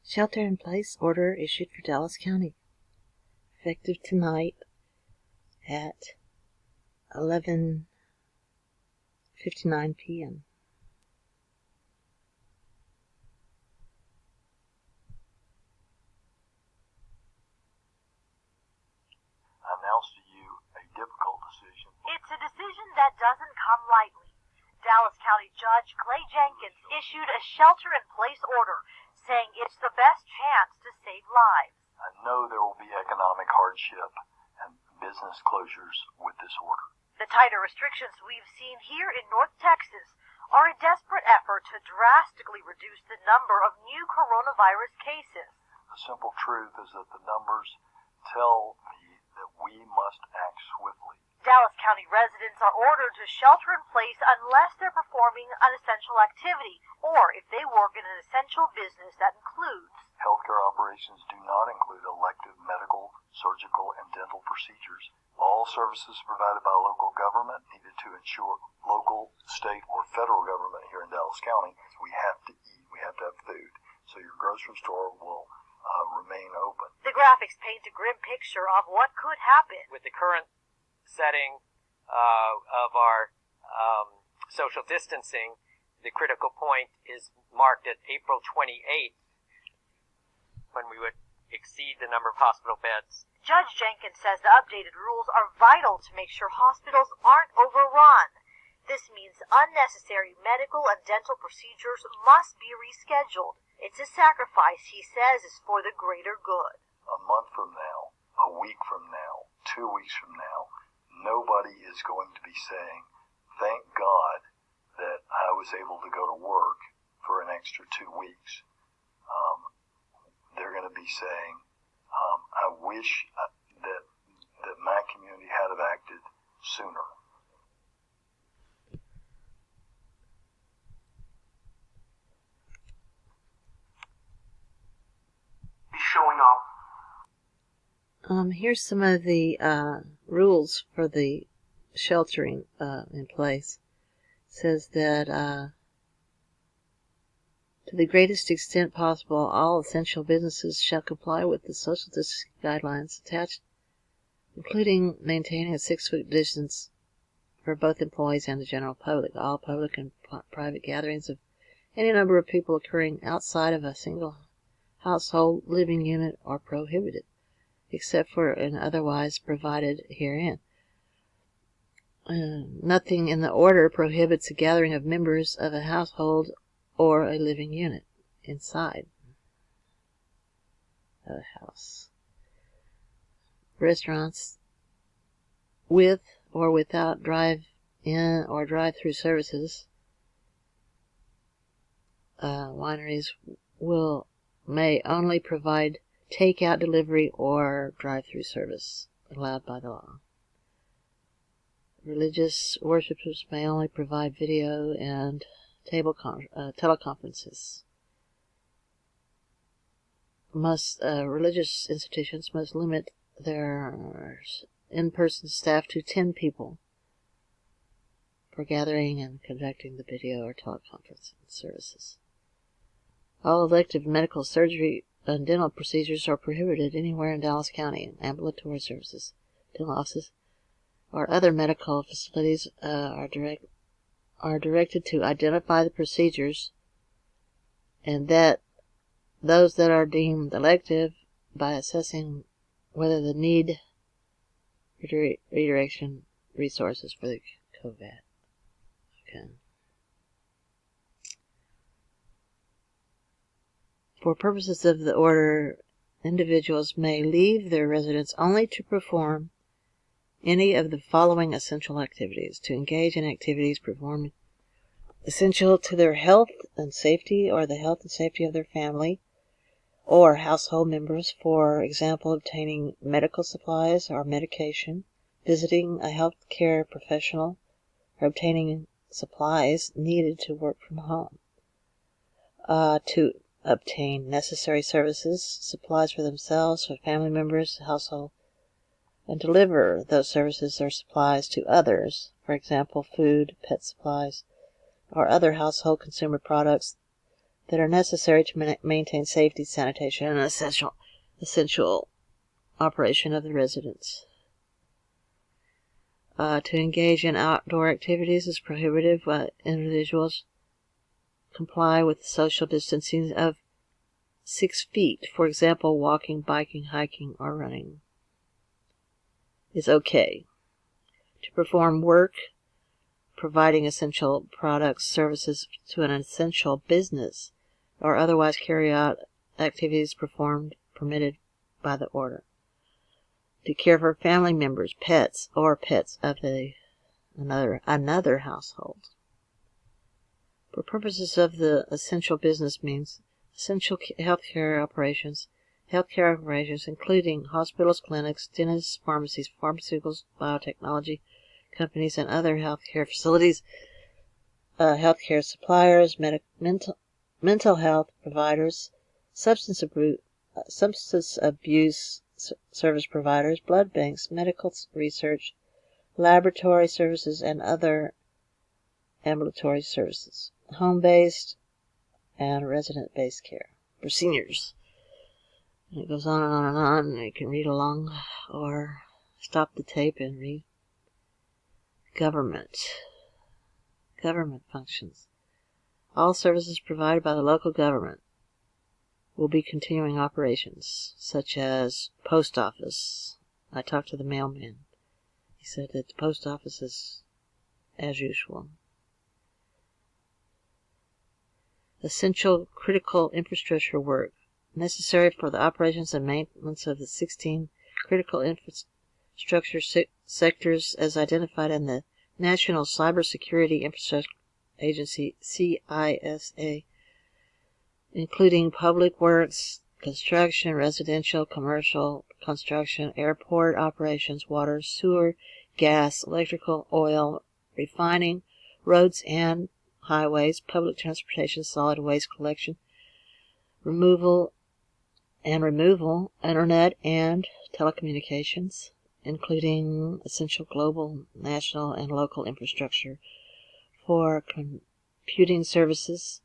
Shelter-in-place order issued for Dallas County, effective tonight at 11:59 p.m. I announce to you a difficult decision. It's a decision that doesn't come lightly. Dallas County Judge Clay Jenkins issued a shelter-in-place order saying it's the best chance to save lives. I know there will be economic hardship and business closures with this order. The tighter restrictions we've seen here in North Texas are a desperate effort to drastically reduce the number of new coronavirus cases. The simple truth is that the numbers tell me that we must act swiftly. Dallas County residents are ordered to shelter in place unless they're performing an essential activity or if they work in an essential business that includes healthcare operations do not include elective medical, surgical, and dental procedures. All services provided by local government needed to ensure local, state, or federal government here in Dallas County. We have to eat. We have to have food. So your grocery store will remain open. The graphics paint a grim picture of what could happen. With the current setting of our social distancing, the critical point is marked at April 28th, when we would exceed the number of hospital beds. Judge Jenkins says the updated rules are vital to make sure hospitals aren't overrun. This means unnecessary medical and dental procedures must be rescheduled. It's a sacrifice, he says, is for the greater good. A month from now, a week from now, 2 weeks from now, nobody is going to be saying, thank God that I was able to go to work for an extra 2 weeks. They're going to be saying, I wish that my community had have acted sooner. Showing up. Here's some of the rules for the sheltering in place. It says that to the greatest extent possible, all essential businesses shall comply with the social distancing guidelines attached, including maintaining a 6-foot distance for both employees and the general public. All public and private gatherings of any number of people occurring outside of a single household living unit are prohibited, except for and otherwise provided herein. Nothing in the order prohibits a gathering of members of a household or a living unit inside a house. Restaurants with or without drive-in or drive-thru services, wineries may only provide take-out, delivery, or drive-thru service allowed by the law. Religious worshipers may only provide video and teleconferences. Religious institutions must limit their in-person staff to 10 people for gathering and conducting the video or teleconference services. All elective medical surgery and dental procedures are prohibited anywhere in Dallas County. Ambulatory services, dental offices, or other medical facilities are directed to identify the procedures and that those that are deemed elective by assessing whether the need redirection resources for the COVID. Okay. For purposes of the order, individuals may leave their residence only to perform any of the following essential activities: to engage in activities performed essential to their health and safety or the health and safety of their family or household members, for example, obtaining medical supplies or medication, visiting a health care professional, or obtaining supplies needed to work from home, to obtain necessary services, supplies for themselves, for family members, household, and deliver those services or supplies to others, for example, food, pet supplies, or other household consumer products that are necessary to maintain safety, sanitation, and essential operation of the residence. To engage in outdoor activities is prohibited while individuals comply with social distancing of 6 feet. For example, walking, biking, hiking, or running is okay. To perform work, providing essential products, services to an essential business, or otherwise carry out activities permitted by the order. To care for family members, pets, or pets of another household. For purposes of the essential business means essential healthcare operations, including hospitals, clinics, dentists, pharmacies, pharmaceuticals, biotechnology companies, and other healthcare facilities, healthcare suppliers, mental health providers, substance abuse service providers, blood banks, medical research, laboratory services, and other ambulatory services, home-based and resident-based care for seniors. And it goes on and on and on, and you can read along or stop the tape and read. Government functions. All services provided by the local government will be continuing operations, such as post office. I talked to the mailman. He said that the post office is as usual. Essential critical infrastructure work necessary for the operations and maintenance of the 16 critical infrastructure sectors as identified in the National Cybersecurity Infrastructure Agency, CISA, including public works, construction, residential, commercial construction, airport operations, water, sewer, gas, electrical, oil, refining, roads and highways, public transportation, solid waste collection, removal, internet and telecommunications, including essential global, national, and local infrastructure for computing services,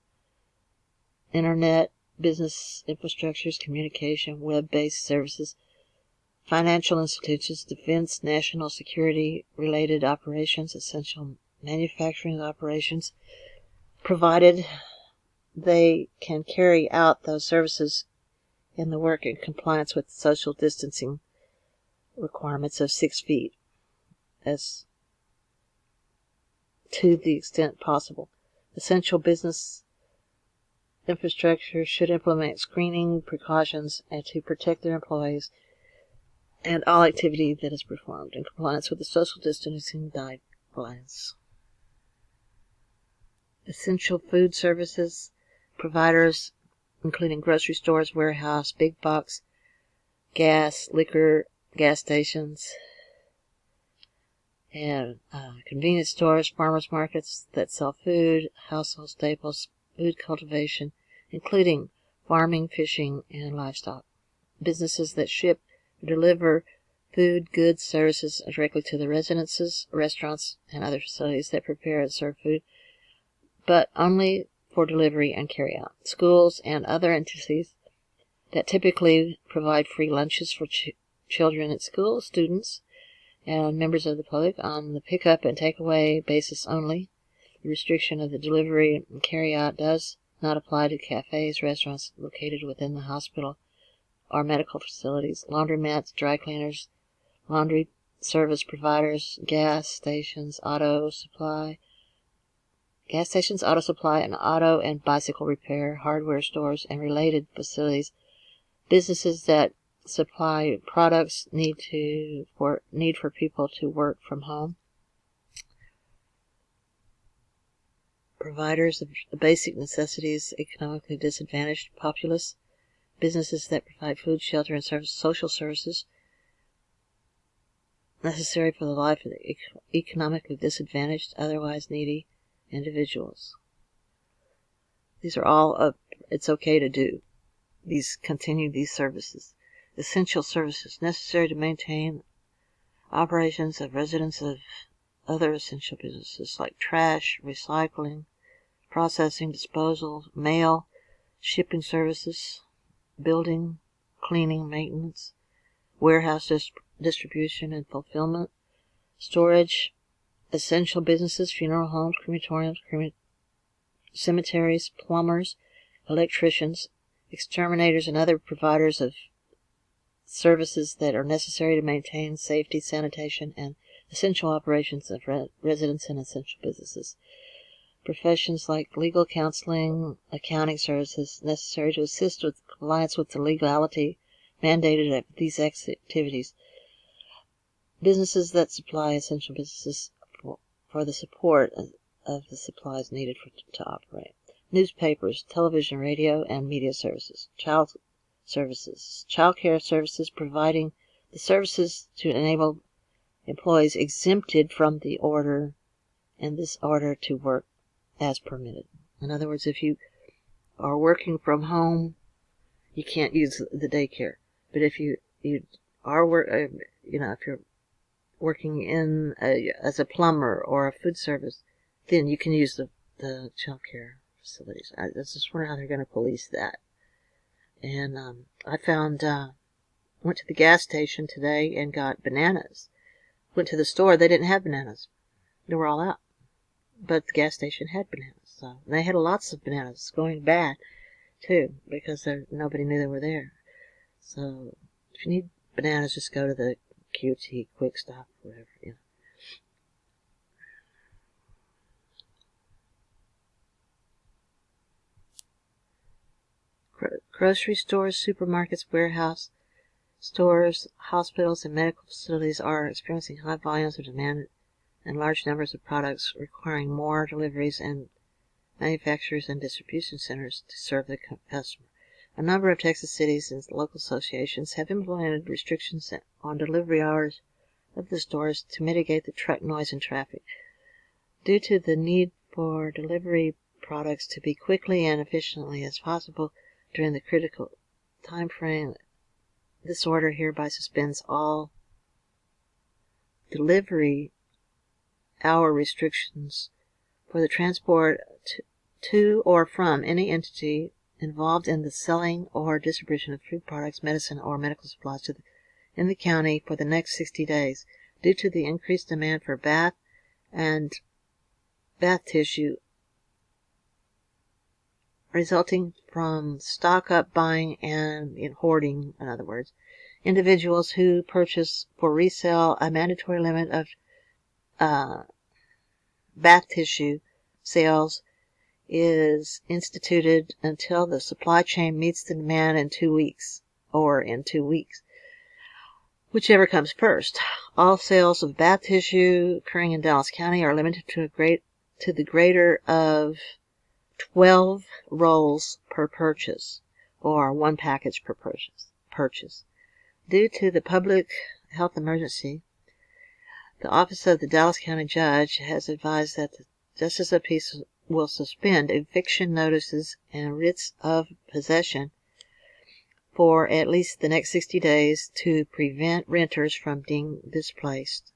internet, business infrastructures, communication, web-based services, financial institutions, defense, national security-related operations, essential manufacturing operations, provided they can carry out those services in the work in compliance with social distancing requirements of 6 feet, as to the extent possible. Essential business infrastructure should implement screening precautions and to protect their employees and all activity that is performed in compliance with the social distancing guidelines. Essential food services providers, including grocery stores, warehouse, big box, gas, liquor, gas stations, and convenience stores, farmers markets that sell food, household staples, food cultivation, including farming, fishing, and livestock. Businesses that ship or deliver food, goods, services directly to the residences, restaurants, and other facilities that prepare and serve food, but only for delivery and carry-out. Schools and other entities that typically provide free lunches for children at school, students, and members of the public on the pick-up and take-away basis only. The restriction of the delivery and carry-out does not apply to cafes, restaurants located within the hospital or medical facilities, laundromats, dry cleaners, laundry service providers, gas stations, auto supply, and auto and bicycle repair, hardware stores, and related facilities. Businesses that supply products need for people to work from home. Providers of basic necessities, economically disadvantaged populace. Businesses that provide food, shelter, and social services necessary for the life of the economically disadvantaged, otherwise needy individuals. These are all it's okay to do. Continue these services. Essential services necessary to maintain operations of residents of other essential businesses like trash, recycling, processing, disposal, mail, shipping services, building, cleaning, maintenance, warehouse distribution and fulfillment, storage, essential businesses, funeral homes, crematoriums, cemeteries, plumbers, electricians, exterminators, and other providers of services that are necessary to maintain safety, sanitation, and essential operations of residents and essential businesses. Professions like legal counseling, accounting services necessary to assist with compliance with the legality mandated of these activities. Businesses that supply essential businesses for the support of the supplies needed to operate. Newspapers, television, radio, and media services. Child care services providing the services to enable employees exempted from the order and this order to work as permitted. In other words, if you are working from home, you can't use the daycare. But if you are if you're working in as a plumber or a food service, then you can use the child care facilities. I just wonder how they're going to police that. And I went to the gas station today and got bananas. Went to the store, they didn't have bananas. They were all out. But the gas station had bananas. So they had lots of bananas, going bad, too, because nobody knew they were there. So if you need bananas, just go to the QT, Quick Stop, whatever, Grocery stores, supermarkets, warehouse stores, hospitals, and medical facilities are experiencing high volumes of demand and large numbers of products requiring more deliveries and manufacturers and distribution centers to serve the customer. A number of Texas cities and local associations have implemented restrictions on delivery hours of the stores to mitigate the truck noise and traffic. Due to the need for delivery products to be quickly and efficiently as possible during the critical time frame, this order hereby suspends all delivery hour restrictions for the transport to or from any entity involved in the selling or distribution of food products, medicine, or medical supplies in the county for the next 60 days due to the increased demand for bath tissue resulting from stock-up buying and hoarding, in other words. Individuals who purchase for resale a mandatory limit of bath tissue sales is instituted until the supply chain meets the demand in 2 weeks, whichever comes first. All sales of bath tissue occurring in Dallas County are limited to the greater of 12 rolls per purchase, or 1 package per purchase. Due to the public health emergency, the Office of the Dallas County Judge has advised that the Justice of Peace will suspend eviction notices and writs of possession for at least the next 60 days to prevent renters from being displaced.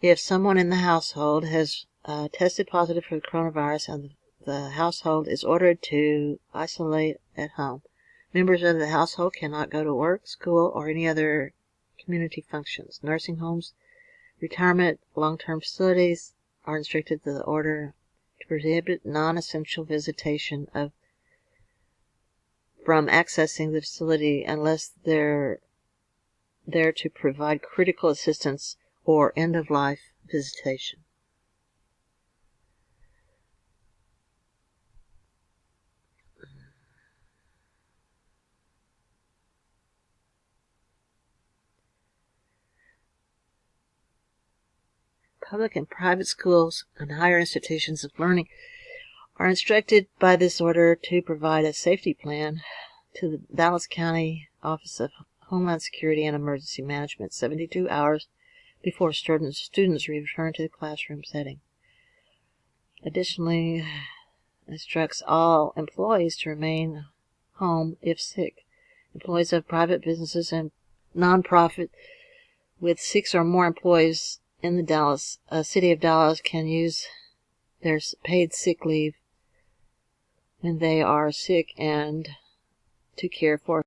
If someone in the household has tested positive for the coronavirus and the household is ordered to isolate at home, members of the household cannot go to work, school, or any other community functions. Nursing homes, retirement, long-term facilities are instructed to the order to prohibit non-essential visitation from accessing the facility unless they're there to provide critical assistance or end-of-life visitation. Public and private schools and higher institutions of learning are instructed by this order to provide a safety plan to the Dallas County Office of Homeland Security and Emergency Management 72 hours before students return to the classroom setting. Additionally, instructs all employees to remain home if sick. Employees of private businesses and nonprofit with 6 or more employees in the city of Dallas can use their paid sick leave when they are sick and to care for